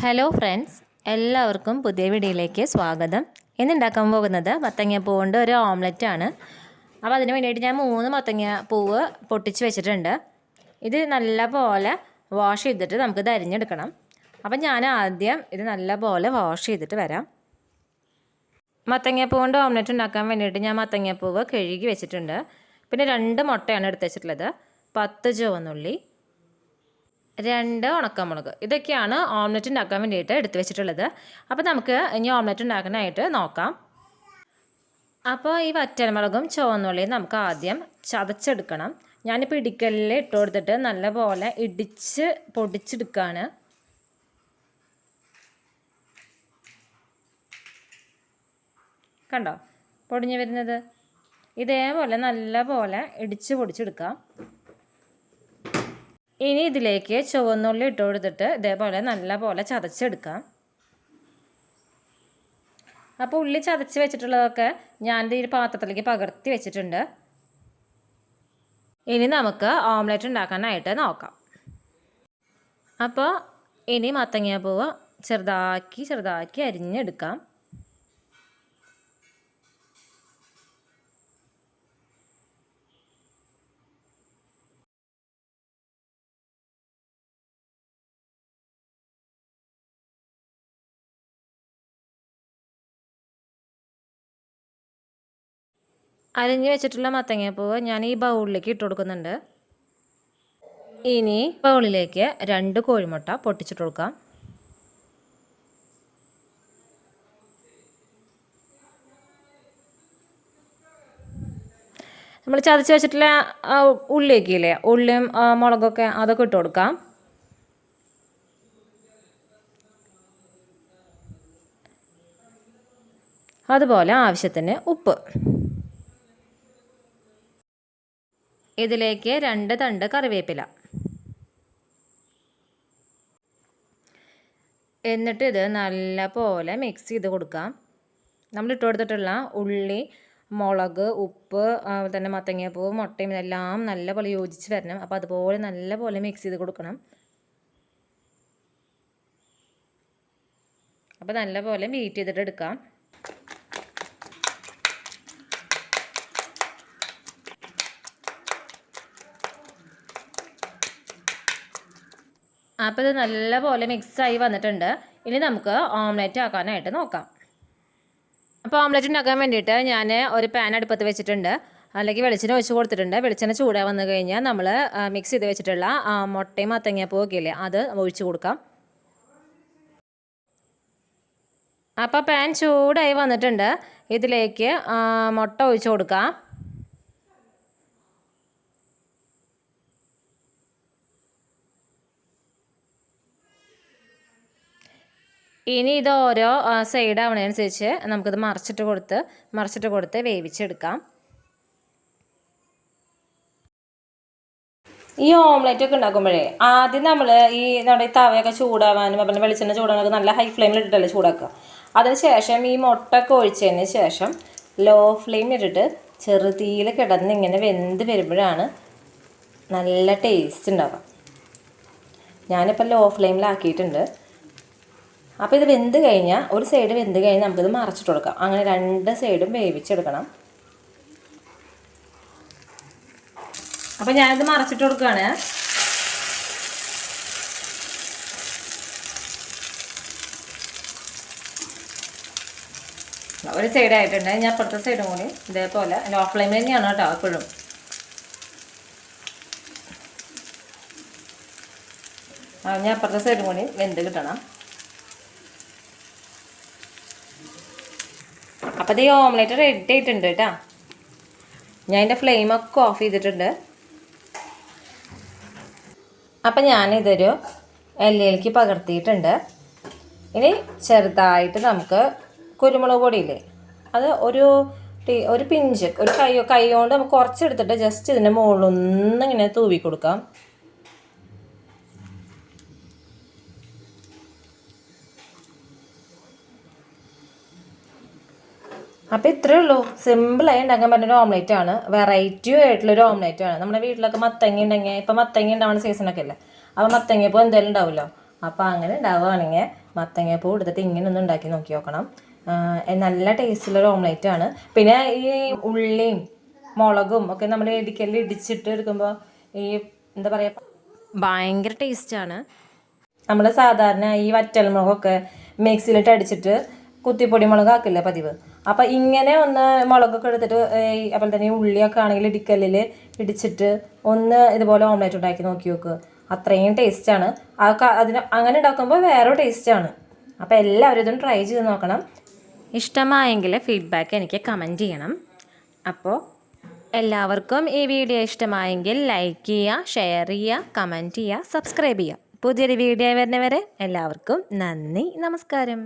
Hello friends, എല്ലാവർക്കും പുതിയ വീഡിയോയിലേക്ക് സ്വാഗതം. ഇന്ന് ഉണ്ടാക്കാൻ പോകുന്നത് മത്തങ്ങപ്പൂ കൊണ്ട് ഒരു ഓംലെറ്റ് ആണ്. അപ്പോൾ അതിന് വേണ്ടിയിട്ട് ഞാൻ 3 മത്തങ്ങപ്പൂവ് പൊട്ടിച്ച് വെച്ചിട്ടുണ്ട്. ഇത് നല്ലപോലെ വാഷ് ചെയ്തിട്ട് നമുക്കിത് അരിഞ്ഞെടുക്കണം. അപ്പം ഞാൻ ആദ്യം ഇത് നല്ലപോലെ വാഷ് ചെയ്തിട്ട് വരാം. മത്തങ്ങപ്പൂ കൊണ്ട് ഓംലെറ്റ് ഉണ്ടാക്കാൻ വേണ്ടിയിട്ട് ഞാൻ മത്തങ്ങപ്പൂവ് കഴുകി വെച്ചിട്ടുണ്ട്. പിന്നെ 2 മുട്ടയാണ് എടുത്ത് വെച്ചിട്ടുള്ളത്, 10 ചുവന്നുള്ളി, 2 ഉണക്കമുളക്. ഇതൊക്കെയാണ് ഓംലെറ്റ് ഉണ്ടാക്കാൻ വേണ്ടിയിട്ട് എടുത്തു വെച്ചിട്ടുള്ളത്. അപ്പോൾ നമുക്ക് ഇനി ഓംലെറ്റ് ഉണ്ടാക്കാനായിട്ട് നോക്കാം. അപ്പോൾ ഈ വറ്റൽമുളകും ചുവന്നുള്ളിയും നമുക്ക് ആദ്യം ചതച്ചെടുക്കണം. ഞാനിപ്പോൾ ഇടിക്കലിൽ ഇട്ട് കൊടുത്തിട്ട് നല്ലപോലെ ഇടിച്ച് പൊടിച്ചെടുക്കുകയാണ്. കണ്ടോ പൊടിഞ്ഞു വരുന്നത്? ഇതേപോലെ നല്ലപോലെ ഇടിച്ച് പൊടിച്ചെടുക്കാം. ഇനി ഇതിലേക്ക് ചുവന്നുള്ളി ഇട്ട് കൊടുത്തിട്ട് ഇതേപോലെ നല്ലപോലെ ചതച്ചെടുക്കാം. അപ്പോൾ ഉള്ളി ചതച്ച് വെച്ചിട്ടുള്ളതൊക്കെ ഞാൻ ഈ പാത്രത്തിലേക്ക് പകർത്തി വെച്ചിട്ടുണ്ട്. ഇനി നമുക്ക് ഓംലെറ്റ് ഉണ്ടാക്കാനായിട്ട് നോക്കാം. അപ്പോൾ ഇനി മത്തങ്ങപ്പൂവ് ചെറുതാക്കി അരിഞ്ഞെടുക്കാം. അരിഞ്ഞ് വെച്ചിട്ടുള്ള മത്തങ്ങപ്പൂവ് ഞാൻ ഈ ബൗളിലേക്ക് ഇട്ട് കൊടുക്കുന്നുണ്ട്. ഇനി ബൗളിലേക്ക് 2 കോഴിമുട്ട പൊട്ടിച്ചിട്ട് കൊടുക്കാം. നമ്മൾ ചതച്ച് വെച്ചിട്ടുള്ള ഉള്ളിയൊക്കെ ഇല്ലേ, ഉള്ളിയും മുളകൊക്കെ അതൊക്കെ ഇട്ട് കൊടുക്കാം. അതുപോലെ ആവശ്യത്തിന് ഉപ്പ്. ഇതിലേക്ക് 2 തണ്ട് കറിവേപ്പില. എന്നിട്ട് ഇത് നല്ലപോലെ മിക്സ് ചെയ്ത് കൊടുക്കാം. നമ്മൾ ഇട്ട് കൊടുത്തിട്ടുള്ള ഉള്ളി, മുളക്, ഉപ്പ്, അതുപോലെ തന്നെ മത്തങ്ങപ്പൂവ്, മുട്ടയും ഇതെല്ലാം നല്ലപോലെ യോജിച്ച് വരണം. അപ്പോൾ അതുപോലെ നല്ലപോലെ മിക്സ് ചെയ്ത് കൊടുക്കണം. അപ്പോൾ നല്ലപോലെ ബീറ്റ് ചെയ്തിട്ട് എടുക്കാം. അപ്പോൾ ഇത് നല്ലപോലെ മിക്സായി വന്നിട്ടുണ്ട്. ഇനി നമുക്ക് ഓംലെറ്റ് ആക്കാനായിട്ട് നോക്കാം. അപ്പോൾ ഓംലെറ്റ് ഉണ്ടാക്കാൻ വേണ്ടിയിട്ട് ഞാൻ ഒരു പാൻ അടുപ്പത്ത് വെച്ചിട്ടുണ്ട്. അല്ലെങ്കിൽ വെളിച്ചെണ്ണ ഒഴിച്ച് കൊടുത്തിട്ടുണ്ട്. വെളിച്ചെണ്ണ ചൂടായി വന്നു കഴിഞ്ഞാൽ നമ്മൾ മിക്സ് ചെയ്ത് വെച്ചിട്ടുള്ള മുട്ടയും മത്തങ്ങപ്പൂവൊക്കെ ഇല്ലേ, അത് ഒഴിച്ച് കൊടുക്കാം. അപ്പോൾ പാൻ ചൂടായി വന്നിട്ടുണ്ട്. ഇതിലേക്ക് മുട്ട ഒഴിച്ച് കൊടുക്കാം. ഇനി ഇത് ഓരോ സൈഡ് ആവണതനുസരിച്ച് നമുക്കിത് മറിച്ചിട്ട് കൊടുത്ത് വേവിച്ചെടുക്കാം. ഈ ഓംലെറ്റ് ഒക്കെ ഉണ്ടാക്കുമ്പോഴേ ആദ്യം നമ്മൾ നമ്മുടെ തവയൊക്കെ ചൂടാവാനും പിന്നെ വെളിച്ചെണ്ണ ചൂടാനൊക്കെ നല്ല ഹൈ ഫ്ലെയിമിൽ ഇട്ടിട്ടല്ലേ ചൂടാക്കുക. അതിനുശേഷം ഈ മുട്ടയൊക്കെ ഒഴിച്ചതിന് ശേഷം ലോ ഫ്ലെയിമിലിട്ടിട്ട് ചെറുതീയിൽ കിടന്ന് ഇങ്ങനെ വെന്ത് വരുമ്പോഴാണ് നല്ല ടേസ്റ്റ് ഉണ്ടാവുക. ഞാനിപ്പോൾ ലോ ഫ്ലെയിമിലാക്കിയിട്ടുണ്ട്. അപ്പോൾ ഇത് വെന്ത് കഴിഞ്ഞാൽ ഒരു സൈഡ് വെന്ത് കഴിഞ്ഞാൽ നമുക്കിത് മറിച്ചിട്ട് കൊടുക്കാം. അങ്ങനെ 2 സൈഡും വേവിച്ചെടുക്കണം. അപ്പോൾ ഞാനിത് മറിച്ചിട്ട് കൊടുക്കുകയാണ്. ഒരു സൈഡ് ആയിട്ടുണ്ട്. ഞാൻ അപ്പുറത്തെ സൈഡും കൂടി ഇതേപോലെ ലോ ഫ്ലെയിമിൽ തന്നെയാണ് കേട്ടോ എപ്പോഴും. ഞാൻ അപ്പുറത്തെ സൈഡും കൂടി വെന്ത് കിട്ടണം. അപ്പോൾ ഈ ഓംലെറ്റ് റെഡി ആയിട്ടുണ്ട് കേട്ടോ. ഞാൻ എൻ്റെ ഫ്ലെയിമൊക്കെ ഓഫ് ചെയ്തിട്ടുണ്ട്. അപ്പം ഞാനിതൊരു ഇലയിലേക്ക് പകർത്തിയിട്ടുണ്ട്. ഇനി ചെറുതായിട്ട് നമുക്ക് കുരുമുളക് പൊടിയില്ലേ, അത് ഒരു പിഞ്ച് കൈ കൊണ്ട് നമുക്ക് കുറച്ചെടുത്തിട്ട് ജസ്റ്റ് ഇതിൻ്റെ മുകളിലൊന്നിങ്ങനെ തൂവി കൊടുക്കാം. അപ്പോൾ ഇത്രയേ ഉള്ളൂ. സിമ്പിളായി ഉണ്ടാക്കാൻ പറ്റുന്ന ഓംലെറ്റ് ആണ്. വെറൈറ്റി ആയിട്ടുള്ളൊരു ഓംലെറ്റ് ആണ്. നമ്മുടെ വീട്ടിലൊക്കെ മത്തങ്ങ ഉണ്ടെങ്കിൽ, ഇപ്പം മത്തങ്ങ ഉണ്ടാവുന്ന സീസണൊക്കെ അല്ലേ, അപ്പോൾ മത്തങ്ങയപ്പോൾ എന്തെങ്കിലും ഉണ്ടാവുമല്ലോ. അപ്പോൾ അങ്ങനെ ഉണ്ടാവുകയാണെങ്കിൽ മത്തങ്ങപ്പൂ എടുത്തിട്ട് ഇങ്ങനെ ഒന്ന് ഉണ്ടാക്കി നോക്കി നോക്കണം. നല്ല ടേസ്റ്റുള്ളൊരു ഓംലെറ്റ് ആണ്. പിന്നെ ഈ ഉള്ളിയും മുളകും ഒക്കെ നമ്മൾ ഇടിക്കലിൽ ഇടിച്ചിട്ട് എടുക്കുമ്പോൾ ഈ എന്താ പറയുക ഭയങ്കര ടേസ്റ്റാണ്. നമ്മൾ സാധാരണ ഈ വറ്റൽമുളകൊക്കെ മിക്സിയിലിട്ട് അടിച്ചിട്ട് കുത്തിപ്പൊടി മുളകാക്കില്ല പതിവ്. അപ്പം ഇങ്ങനെ ഒന്ന് മുളകൊക്കെ എടുത്തിട്ട് അതുപോലെ തന്നെ ഈ ഉള്ളിയൊക്കെ ആണെങ്കിൽ ഇടിക്കല്ലിൽ ഇടിച്ചിട്ട് ഒന്ന് ഇതുപോലെ ഓംലെറ്റ് ഉണ്ടാക്കി നോക്കി നോക്കുക. അത്രയും ടേസ്റ്റാണ്. അതിന് അങ്ങനെ ഉണ്ടാക്കുമ്പോൾ വേറെ ടേസ്റ്റാണ്. അപ്പോൾ എല്ലാവരും ഇതും ട്രൈ ചെയ്ത് നോക്കണം. ഇഷ്ടമായെങ്കിൽ ഫീഡ്ബാക്ക് എനിക്ക് കമൻറ്റ് ചെയ്യണം. അപ്പോൾ എല്ലാവർക്കും ഈ വീഡിയോ ഇഷ്ടമായെങ്കിൽ ലൈക്ക് ചെയ്യുക, ഷെയർ ചെയ്യുക, കമൻറ്റ് ചെയ്യുക, സബ്സ്ക്രൈബ് ചെയ്യുക. പുതിയൊരു വീഡിയോ വരുന്നവരെ എല്ലാവർക്കും നന്ദി, നമസ്കാരം.